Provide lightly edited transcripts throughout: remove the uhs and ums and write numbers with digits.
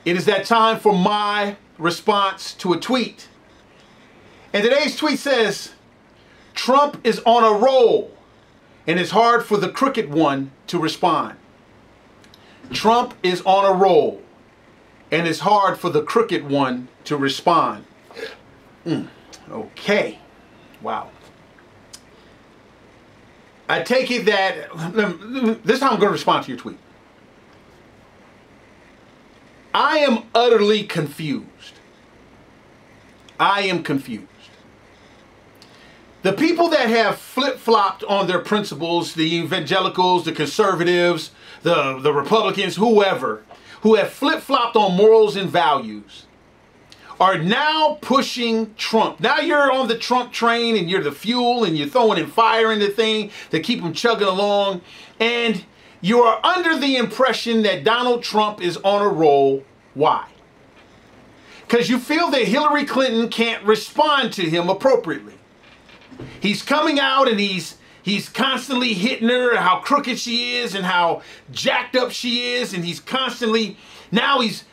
It is that time for my response to a tweet. And today's tweet says, Trump is on a roll and it's hard for the crooked one to respond. Trump is on a roll and it's hard for the crooked one to respond. Okay. Wow. I take it that, this is how I'm going to respond to your tweet. I am utterly confused. I am confused. The people that have flip-flopped on their principles, the evangelicals, the conservatives, the Republicans, whoever, who have flip-flopped on morals and values, are now pushing Trump. Now you're on the Trump train and you're the fuel and you're throwing in fire in the thing to keep them chugging along. And you are under the impression that Donald Trump is on a roll. Why? Because you feel that Hillary Clinton can't respond to him appropriately. He's coming out and he's constantly hitting her, how crooked she is and how jacked up she is. And he's constantly, now he's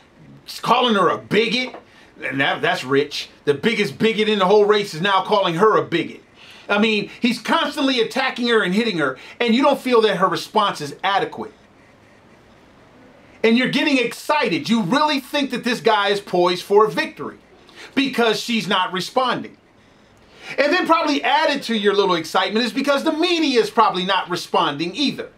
calling her a bigot. And that's rich. The biggest bigot in the whole race is now calling her a bigot. I mean, he's constantly attacking her and hitting her, and you don't feel that her response is adequate. And you're getting excited. You really think that this guy is poised for a victory because she's not responding. And then probably added to your little excitement is because the media is probably not responding either.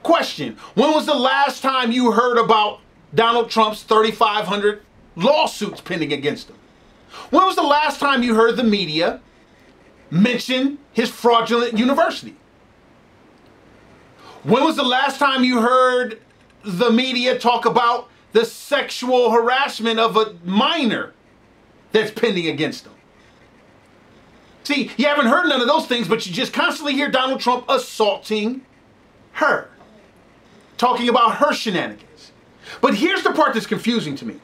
Question: when was the last time you heard about Donald Trump's 3,500 lawsuits pending against him? When was the last time you heard the media mention his fraudulent university? When was the last time you heard the media talk about the sexual harassment of a minor that's pending against him? See, you haven't heard none of those things, but you just constantly hear Donald Trump assaulting her, talking about her shenanigans. But here's the part that's confusing to me.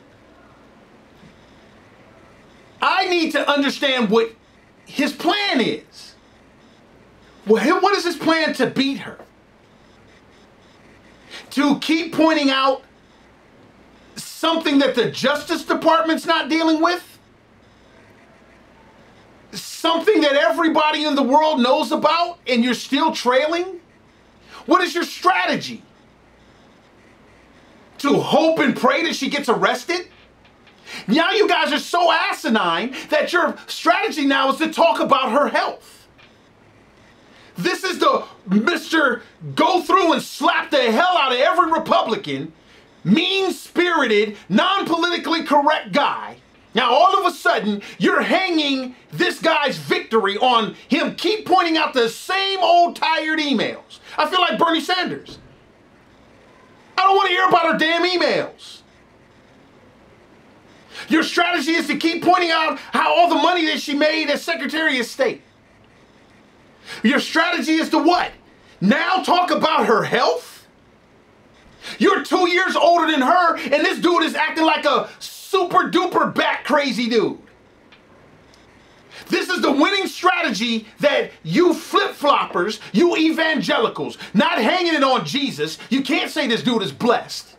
I need to understand what his plan is. What is his plan to beat her? To keep pointing out something that the Justice Department's not dealing with? Something that everybody in the world knows about and you're still trailing? What is your strategy? To hope and pray that she gets arrested? Now you guys are so asinine that your strategy now is to talk about her health. This is the Mr. Go through and slap the hell out of every Republican, mean-spirited, non-politically correct guy. Now all of a sudden, you're hanging this guy's victory on him keep pointing out the same old tired emails. I feel like Bernie Sanders. I don't want to hear about her damn emails. Your strategy is to keep pointing out how all the money that she made as Secretary of State. Your strategy is to what? Now talk about her health? You're 2 years older than her, and this dude is acting like a super duper bat crazy dude. This is the winning strategy that you flip-floppers, you evangelicals, not hanging it on Jesus. You can't say this dude is blessed.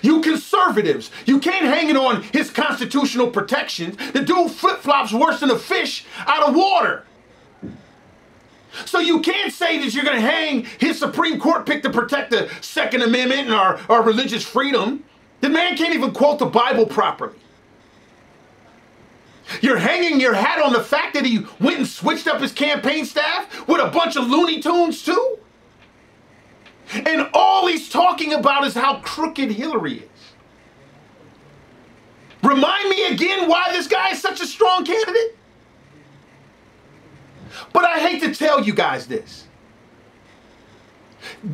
You conservatives, you can't hang it on his constitutional protections. The dude flip-flops worse than a fish out of water. So you can't say that you're going to hang his Supreme Court pick to protect the Second Amendment and our religious freedom. The man can't even quote the Bible properly. You're hanging your hat on the fact that he went and switched up his campaign staff with a bunch of Looney Tunes too? And all he's talking about is how crooked Hillary is. Remind me again why this guy is such a strong candidate? But I hate to tell you guys this.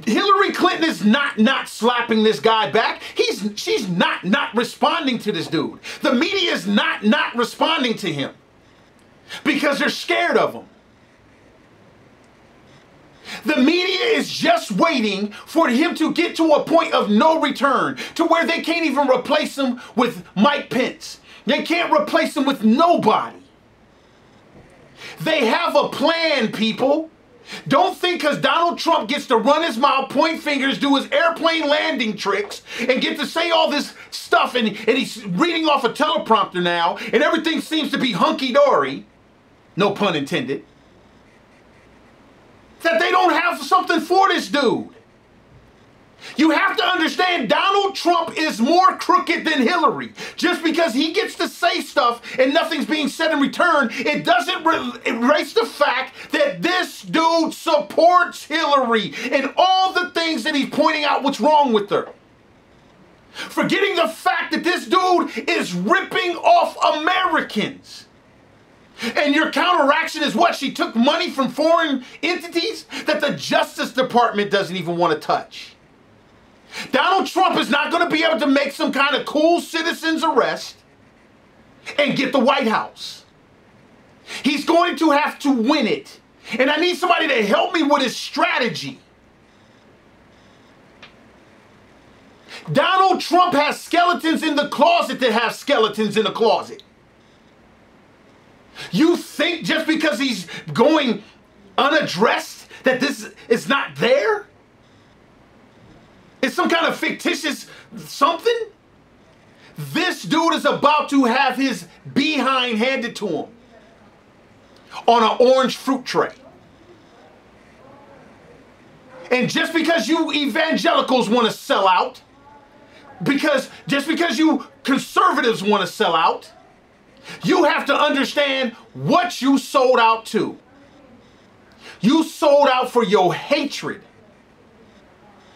Hillary Clinton is not slapping this guy back. She's not responding to this dude. The media is not responding to him because they're scared of him. The media is just waiting for him to get to a point of no return, to where they can't even replace him with Mike Pence. They can't replace him with nobody. They have a plan, people. Don't think because Donald Trump gets to run his mouth, point fingers, do his airplane landing tricks, and get to say all this stuff, and he's reading off a teleprompter now, and everything seems to be hunky-dory, no pun intended, that they don't have something for this dude. You have to understand Donald Trump is more crooked than Hillary. Just because he gets to say stuff and nothing's being said in return, it doesn't erase the fact that this dude supports Hillary and all the things that he's pointing out what's wrong with her. Forgetting the fact that this dude is ripping off Americans. And your counteraction is what? She took money from foreign entities that the Justice Department doesn't even want to touch. Donald Trump is not going to be able to make some kind of cool citizen's arrest and get the White House. He's going to have to win it. And I need somebody to help me with his strategy. Donald Trump has skeletons in the closet that have skeletons in the closet. You think just because he's going unaddressed that this is not there? It's some kind of fictitious something? This dude is about to have his behind handed to him on an orange fruit tray. And just because you evangelicals want to sell out, just because you conservatives want to sell out, you have to understand what you sold out to. You sold out for your hatred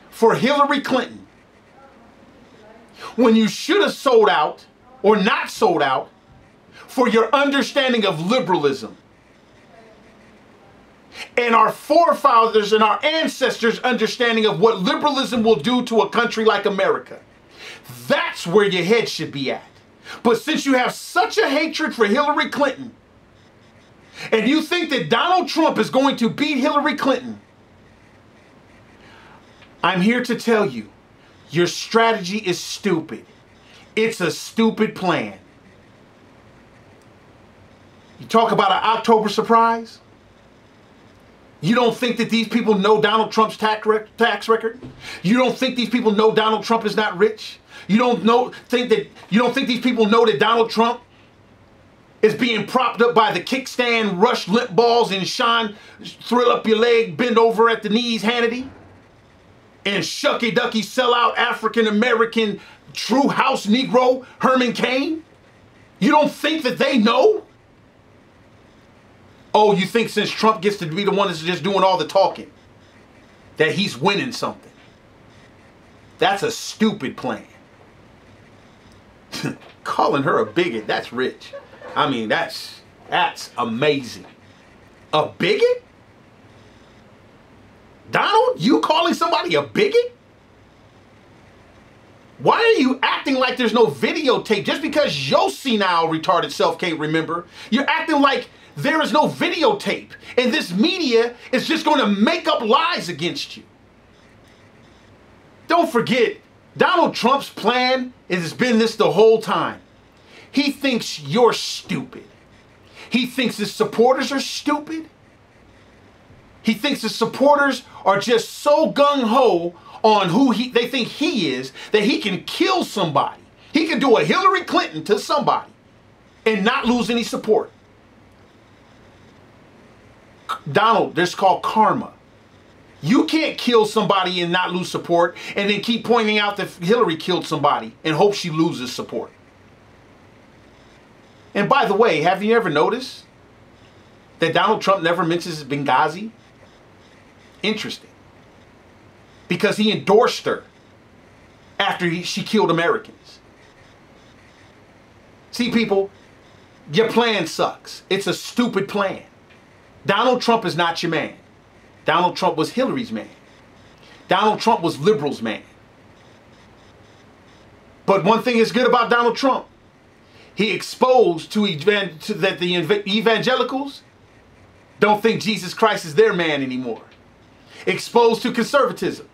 for Hillary Clinton, when you should have sold out or not sold out for your understanding of liberalism and our forefathers and our ancestors' understanding of what liberalism will do to a country like America. That's where your head should be at. But since you have such a hatred for Hillary Clinton and you think that Donald Trump is going to beat Hillary Clinton, I'm here to tell you, your strategy is stupid. It's a stupid plan. You talk about an October surprise? You don't think that these people know Donald Trump's tax record? You don't think these people know Donald Trump is not rich? You don't think these people know that Donald Trump is being propped up by the kickstand, rush limp balls, and Sean thrill up your leg, bend over at the knees Hannity? And shucky ducky sellout African-American true house Negro Herman Cain? You don't think that they know? Oh, you think since Trump gets to be the one that's just doing all the talking, that he's winning something? That's a stupid plan. Calling her a bigot, that's rich. I mean, that's amazing. A bigot? Donald, you calling somebody a bigot? Why are you acting like there's no videotape? Just because your senile retarded self can't remember, you're acting like there is no videotape. And this media is just going to make up lies against you. Don't forget, Donald Trump's plan has been this the whole time. He thinks you're stupid. He thinks his supporters are stupid. He thinks his supporters are just so gung-ho on who they think he is that he can kill somebody. He can do a Hillary Clinton to somebody and not lose any support. Donald, this is called karma. You can't kill somebody and not lose support and then keep pointing out that Hillary killed somebody and hope she loses support. And by the way, have you ever noticed that Donald Trump never mentions Benghazi? Interesting. Because he endorsed her after she killed Americans. See, people, your plan sucks. It's a stupid plan. Donald Trump is not your man. Donald Trump was Hillary's man. Donald Trump was liberals' man. But one thing is good about Donald Trump. He exposed that the evangelicals don't think Jesus Christ is their man anymore. Exposed to conservatism,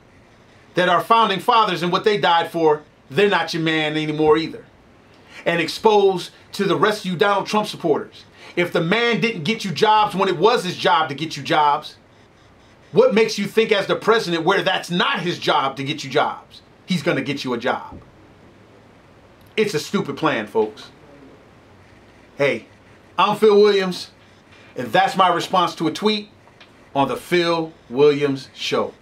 that our founding fathers and what they died for, they're not your man anymore either. And exposed to the rest of you Donald Trump supporters. If the man didn't get you jobs when it was his job to get you jobs, What makes you think as the president where that's not his job to get you jobs? He's going to get you a job. It's a stupid plan, folks. Hey, I'm Phil Williams, and that's my response to a tweet on the Phil Williams Show.